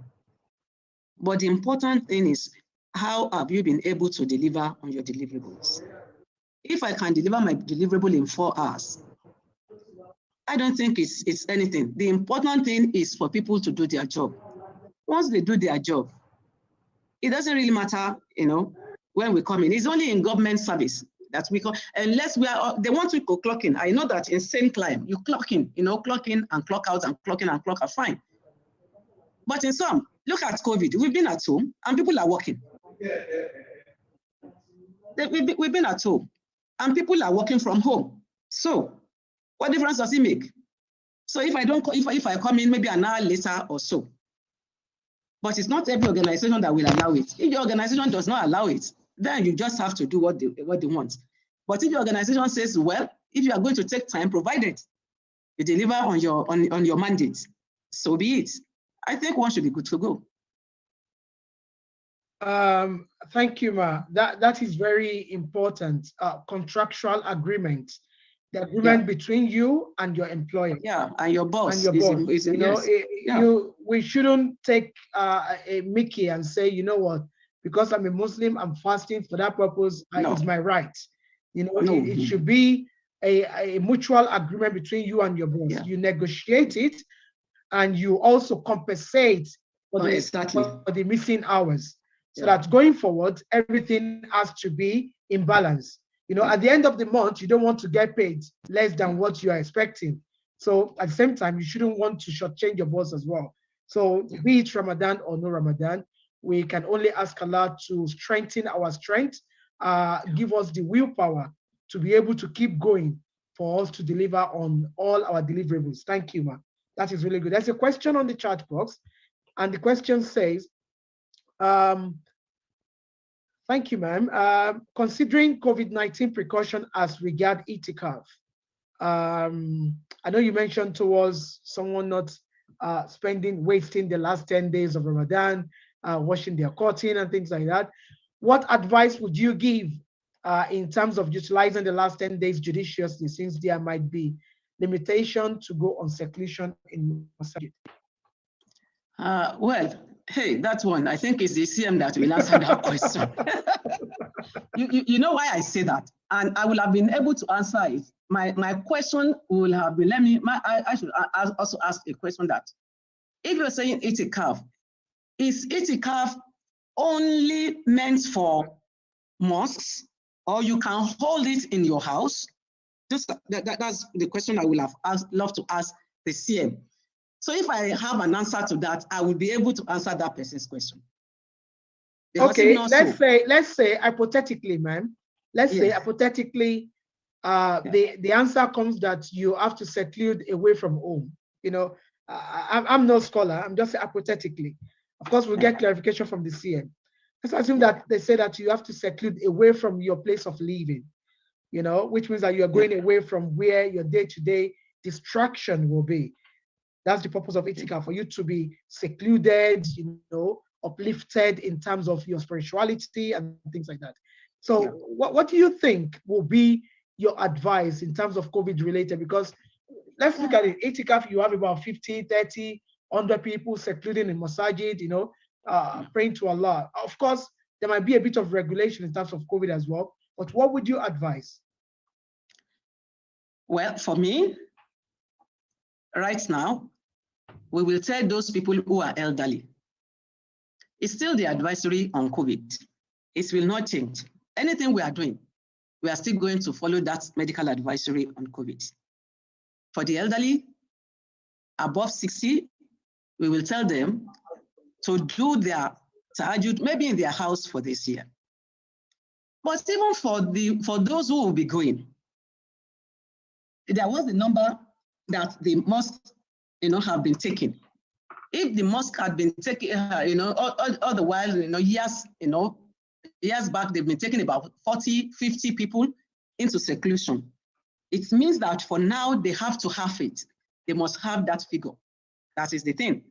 But the important thing is, how have you been able to deliver on your deliverables? If I can deliver my deliverable in 4 hours, I don't think it's anything. The important thing is for people to do their job. Once they do their job, it doesn't really matter, when we come in. It's only in government service that we come, unless they want to go clock in. I know that in same climb, you clock in, clock in and clock out and clock in and clock out, fine. But in some, look at COVID. We've been at home and people are working. We've been at home and people are working from home. So what difference does it make? So if I come in maybe an hour later or so, but it's not every organization that will allow it. If your organization does not allow it, then you just have to do what they want. But if your organization says, well, if you are going to take time, provided you deliver on your mandate, so be it. I think one should be good to go. Thank you, Ma. That is very important. Contractual agreement, the agreement between you and your employer. Yeah, and your boss. And your boss. We shouldn't take a Mickey and say, you know what, because I'm a Muslim, I'm fasting for that purpose. It's my right. It should be a mutual agreement between you and your boss. Yeah. You negotiate it, and you also compensate for the missing hours. So that going forward, everything has to be in balance. At the end of the month, you don't want to get paid less than what you are expecting. So at the same time, you shouldn't want to shortchange your boss as well. So be it Ramadan or no Ramadan, we can only ask Allah to strengthen our strength, give us the willpower to be able to keep going for us to deliver on all our deliverables. Thank you, Ma. That is really good. There's a question on the chat box, and the question says, thank you, ma'am. Considering COVID-19 precaution as regard itikaf, I know you mentioned towards someone not wasting the last 10 days of Ramadan, washing their curtain and things like that. What advice would you give in terms of utilizing the last 10 days judiciously, since there might be limitation to go on seclusion in masjid? Well, hey, that one, I think it's the CM that will answer that question. You know why I say that? And I will have been able to answer it. My question will have been, I should also ask a question that, if you're saying itikaf, is itikaf only meant for mosques, or you can hold it in your house? That's the question I will have loved to ask the CM. So if I have an answer to that, I will be able to answer that person's question. Okay, let's say hypothetically, ma'am. Let's say hypothetically, the answer comes that you have to seclude away from home. I'm no scholar. I'm just hypothetically. Of course, we'll get clarification from the CM. Let's assume that they say that you have to seclude away from your place of living. Which means that you are going away from where your day-to-day distraction will be. That's the purpose of itikaf, for you to be secluded, uplifted in terms of your spirituality and things like that. So what do you think will be your advice in terms of COVID related? Because let's look at it. Itikaf, you have about 50, 30, 100 people secluding in masajid, praying to Allah. Of course, there might be a bit of regulation in terms of COVID as well, but what would you advise? Well, for me, right now, we will tell those people who are elderly. It's still the advisory on COVID. It will not change. Anything we are doing, we are still going to follow that medical advisory on COVID. For the elderly, above 60, we will tell them to do their tahajjud, maybe in their house for this year. But even for those who will be going, there was a number that the mosque, have been taken. If the mosque had been taken, all the while, years back, they've been taking about 40, 50 people into seclusion. It means that for now, they have to have it. They must have that figure. That is the thing.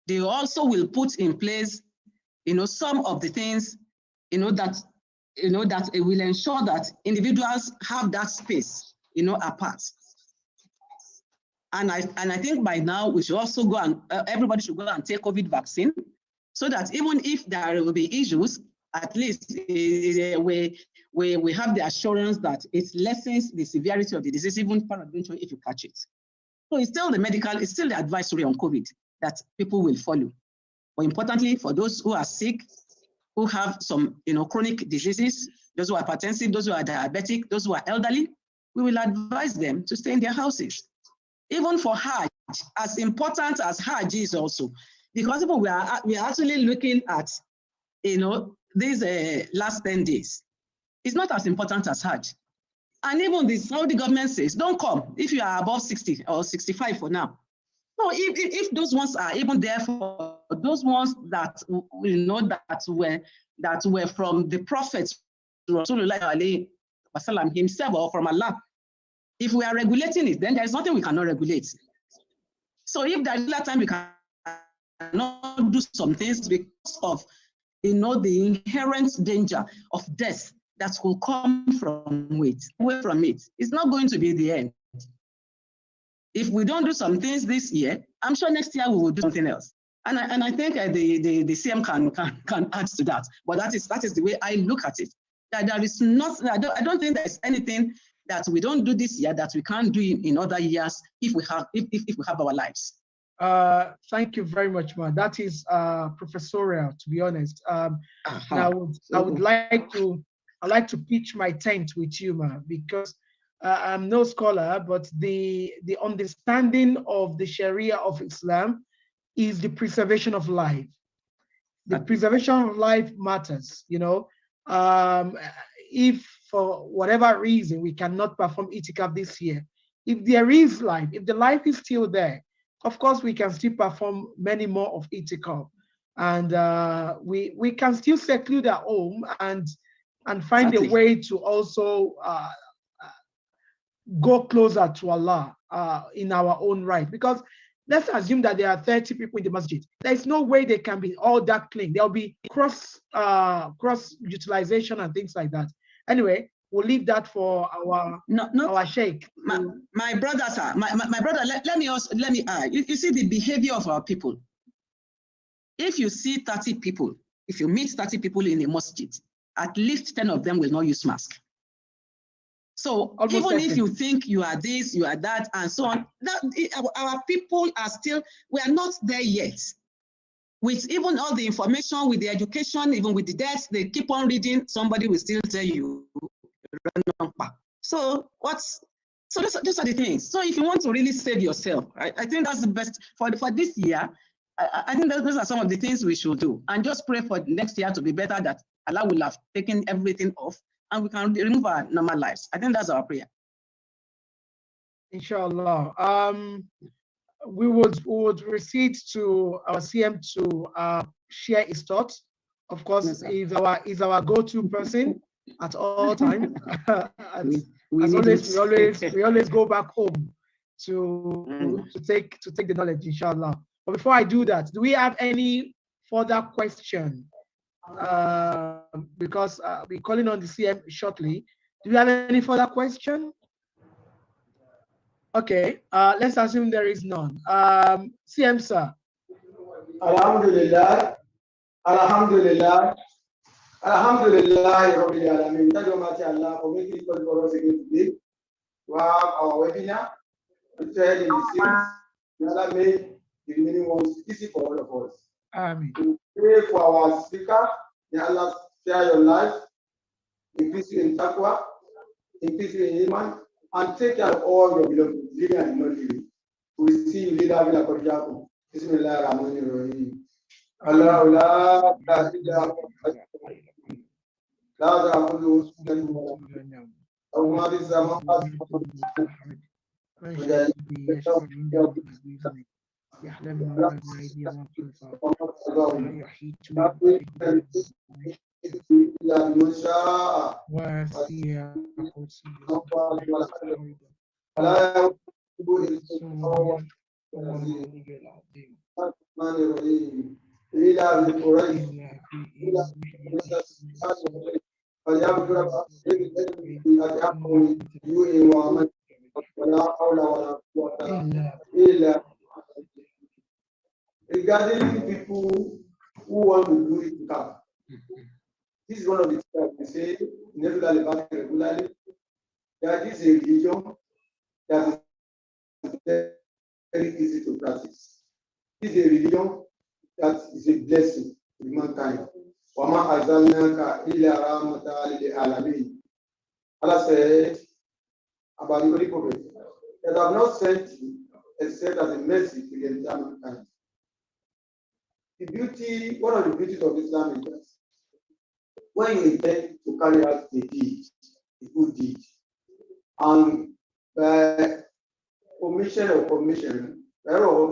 They also will put in place, some of the things, that it will ensure that individuals have that space, apart. And I think by now we should also go and everybody should go and take COVID vaccine, so that even if there will be issues, at least we have the assurance that it lessens the severity of the disease, even peradventure if you catch it. So it's still the advisory on COVID that people will follow. But importantly, for those who are sick, who have some chronic diseases, those who are hypertensive, those who are diabetic, those who are elderly, we will advise them to stay in their houses. Even for Hajj, as important as Hajj is also, because we are actually looking at these last 10 days. It's not as important as Hajj. And even the Saudi government says, don't come if you are above 60 or 65 for now. So if those ones are even there for those ones that that were from the Prophet Rasulullah himself or from Allah, if we are regulating it, then there is nothing we cannot regulate. So if there is a time we cannot do some things because of the inherent danger of death that will come away from it, it's not going to be the end. If we don't do some things this year, I'm sure next year we will do something else. And I think the CM can add to that. But that is the way I look at it. That there is not. I don't think there's anything that we don't do this year that we can't do in other years if we have our lives. Thank you very much, Ma. That is professorial, to be honest. Now I would like to pitch my tent with you, Ma, because I'm no scholar, but the understanding of the Sharia of Islam is the preservation of life. The preservation of life matters, if for whatever reason we cannot perform itikaf this year, if there is life, if the life is still there, of course we can still perform many more of itikaf, and we can still seclude at home and find a way to also go closer to Allah in our own right. Because let's assume that there are 30 people in the masjid. There's no way they can be all that clean. There'll be cross utilization and things like that. Anyway, we'll leave that for our sheikh. My brother, sir, my brother, let me add. You see the behavior of our people. If you see 30 people, if you meet 30 people in a masjid, at least 10 of them will not use mask. So even if you think you are this, you are that, and so on, our people are still, we are not there yet. With even all the information, with the education, even with the deaths, they keep on reading, somebody will still tell you. So those are the things. So if you want to really save yourself, I think that's the best for this year. I think those are some of the things we should do, and just pray for next year to be better, that Allah will have taken everything off and we can remove our normal lives. I think that's our prayer. Inshallah. We would proceed to our CM to share his thoughts. Of course, yes, he's our go-to person at all times. We always go back home to take the knowledge, inshallah. But before I do that, do we have any further question? Because we're calling on the CM shortly. Do you have any further question? Okay, let's assume there is none. CM, sir. Alhamdulillah, Alhamdulillah, Alhamdulillah, Rabbil Alameen. Thank you very much, Allah, for making it possible for us again today to have our webinar to tell in the series. Allah made the remaining ones easy for all of us. Amen. We pray for our speaker. May Allah share your life, increase you in taqwa, increase you in iman, and take care of all your beloved, living and not living. We see you later in Achievable. Bismillah ar-Rahman ar-Rahim. Allah la ilaha illa la ta'budu wa la يحلم ما بين أيديهم وما يحيطون إلا بما شاء وسع كرسيه ولا يؤوده هو العلي العظيم الرحمن الرحيم إلى بقريش فليغفر أتعقوا يوئي وعمل ولا حول ولا قوة إلا. Regarding people who want to do it to come, this is one of the things that we say regularly. That is a religion that is very easy to practice. This is a religion that is a blessing to mankind. Allah said about the Holy Prophet that I have not sent you except as a mercy to the entire mankind. The beauty, one of the beauties of Islam is that when you intend to carry out a deed, a good deed, and by omission or commission, Allah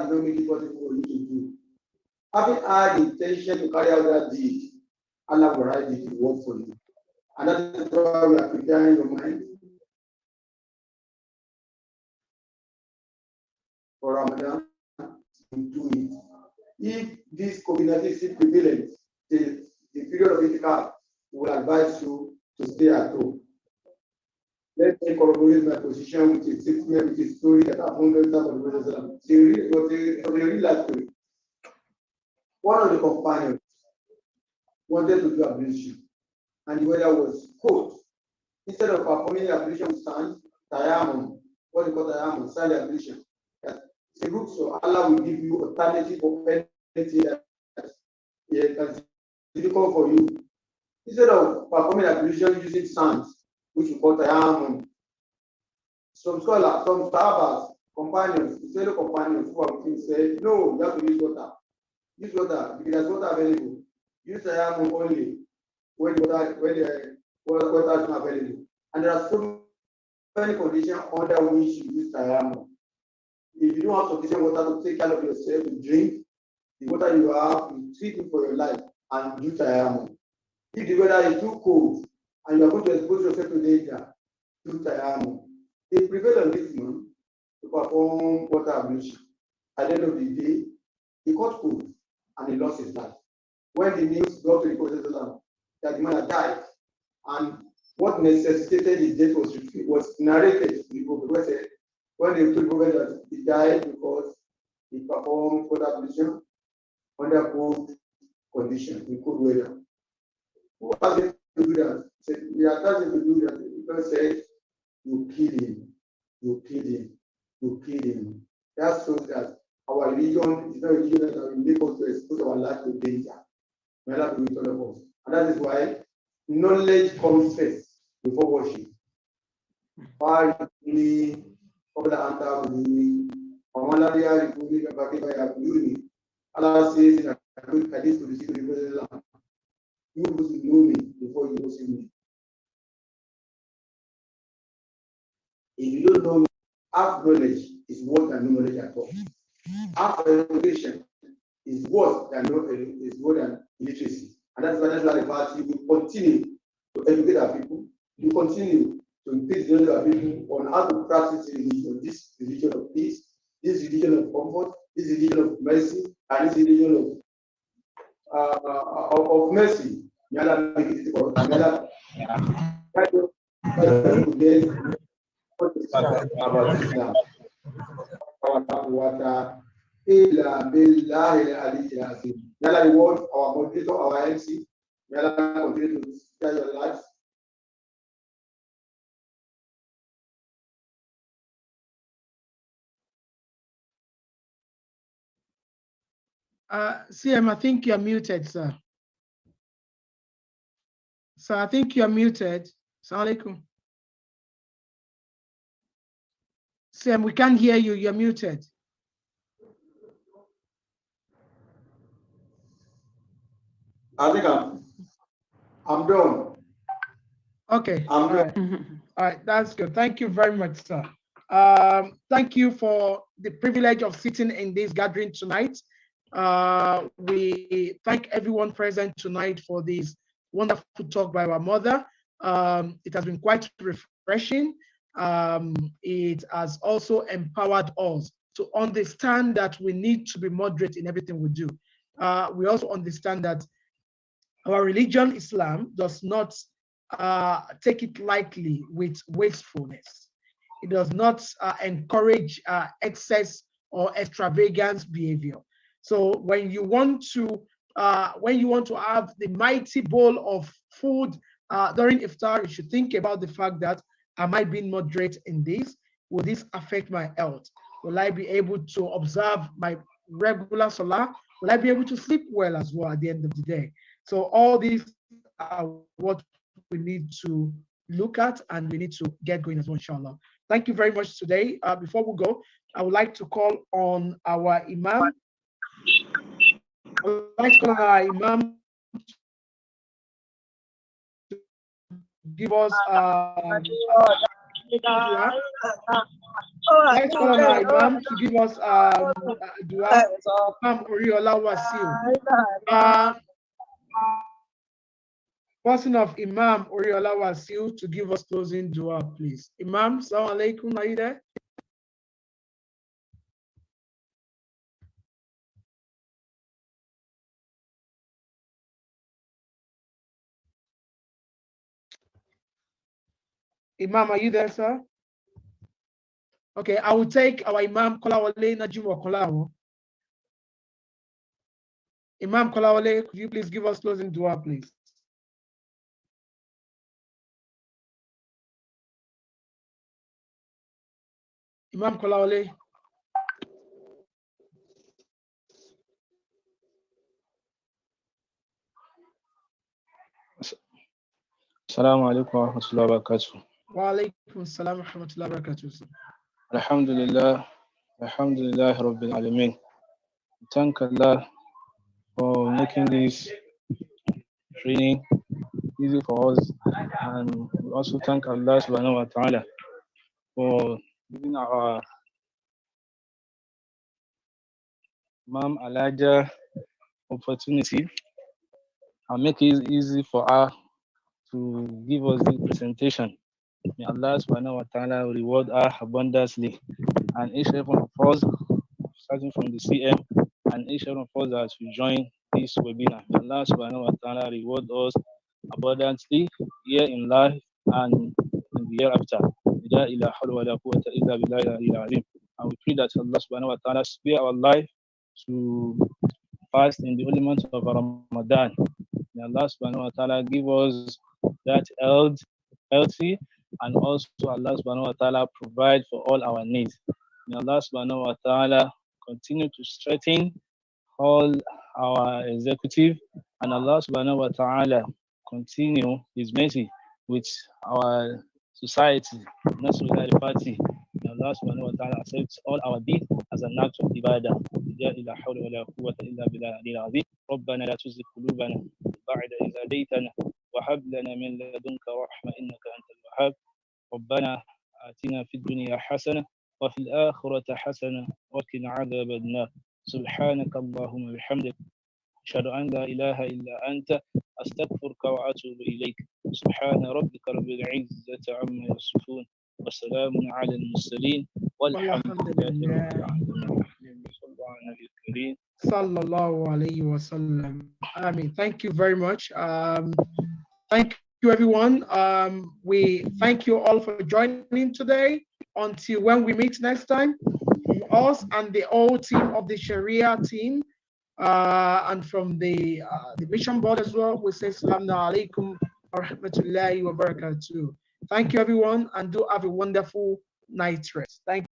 did not make it possible for you to do. Having had the intention to carry out that deed, Allah will write the reward for you. And that is why we are preparing your mind for Ramadan to do it. If this COVID-19 is still prevalent, the period of itikaf will advise you to stay at home. Let me corroborate my position with a statement, with a story that happened in the Prophet. It was a real life story. One of the companions wanted to do ablution, and the weather was cold. Instead of performing the ablution with sand, tayammum, what we call tayammum, sand ablution. It's a group, so Allah will give you alternative of anything that's difficult for you. Instead of performing ablution using sand, which we call tayammum, some scholars, some sahabas, companions, fellow companions who are with him said, no, you have to use water. Use water, because there's water available. Use tayammum only when the water is not available. And there are so many conditions under which you use tayammum. If you don't have sufficient water to take care of yourself, to drink, the water you have, you treat it for your life and use tayammum. If the weather is too cold and you are going to expose yourself to danger, use tayammum. They prevail on this man to perform water ablution. At the end of the day, he caught cold and he lost his life. When the news got to the Prophet that the man had died, and what necessitated his death was narrated to the Prophet. When they told the Prophet that he died because he performed water ablution under cold conditions, in cold weather. Who asked him to do that? He said, we are asked him to do that. The Prophet said, you kill him, you kill him, you kill him. That shows that our religion is not a religion that will make us to expose our life to danger. May Allah be with all of us. And that is why knowledge comes first before worship. Allah says in a hadith to the secret of the Prophet, you must know me before you worship me. If you don't know me, half knowledge is worse than no knowledge at all. Half education is worse than illiteracy. And that's why the party will continue to educate our people. You continue to increase the knowledge of our people on how to practice religion, this religion of peace, this religion of comfort, this religion of mercy, and this religion of mercy. May Allah make it difficult. May Allah about Islam. May Allah reward our moderator, our MC. May Allah continue to share your lives. CM, I think you're muted, sir. So I think you're muted. Assalamu alaikum. CM, we can't hear you. You're muted. I think I'm done. Okay. I'm all right. All right, that's good. Thank you very much, sir. Thank you for the privilege of sitting in this gathering tonight. We thank everyone present tonight for this wonderful talk by our mother. It has been quite refreshing. It has also empowered us to understand that we need to be moderate in everything we do. We also understand that our religion, Islam, does not take it lightly with wastefulness. It does not encourage excess or extravagant behavior. So when you want to have the mighty bowl of food during iftar, you should think about the fact that am I being moderate in this? will this affect my health? Will I be able to observe my regular salah? Will I be able to sleep well as well at the end of the day? So all these are what we need to look at and we need to get going as well, inshallah. Thank you very much today. Before we go, I would like to call on our Imam. I would like to call on our Imam to give us dua. Let's call on our Imam to give us dua. Imam Oriola Wasil. Person of Imam Oriola Wasil to give us closing dua, please. Imam, Assalamu alaikum, are you there? Imam, are you there, sir? Okay, I will take our Imam Kolawole Najimu Kolawo. Imam Kolawole, could you please give us closing dua, please? Imam Kolawole. Assalamu alaikum wa rahmatullahi wa barakatuh. Wa alaikum assalam wa rahmatullahi wa barakatuh. Alhamdulillah, Alhamdulillah Rabbil Alameen. Thank Allah for making this training easy for us, and we also thank Allah subhanahu wa ta'ala for giving our Mom Alaja opportunity and make it easy for her to give us the presentation. May Allah subhanahu wa ta'ala reward her abundantly, and each one of us, starting from the CM, and each one of us that will join this webinar. May Allah subhanahu wa ta'ala reward us abundantly here in life and in the hereafter. And we pray that Allah subhanahu wa ta'ala spare our life to fast in the holy month of Ramadan. May Allah subhanahu wa ta'ala give us that healthy, and also Allah subhanahu wa ta'ala provide for all our needs. May Allah subhanahu wa ta'ala continue to strengthen all our executive, and Allah subhanahu wa ta'ala continue His mercy with our society, not solely the party. May Allah subhanahu wa ta'ala accept all our deeds as an act of ibadah. لا حول ولا قوة إلا بالله العلي العظيم. ربنا لا تزغ قلوبنا بعد إذ هديتنا وهب لنا من لدنك رحمة إنك أنت الوهاب. ربنا آتنا في الدنيا حسنة وفي الآخرة حسنة وقنا عذاب النار. سبحانك اللهم وبحمدك أشهد أن لا إله إلا أنت أستغفرك وأتوب إليك. سبحان ربك رب العزة عما يصفون وسلام على المرسلين والحمد لله رب العالمين. Sallallahu alayhi wa sallam. Thank you very much. Thank you, everyone. We thank you all for joining today. Until when we meet next time, from us and the whole team of the Sharia team, and from the mission board as well, we say Assalamu alaikum wa rahmatullahi wa barakatuh. Thank you, everyone, and do have a wonderful night rest. Thank you.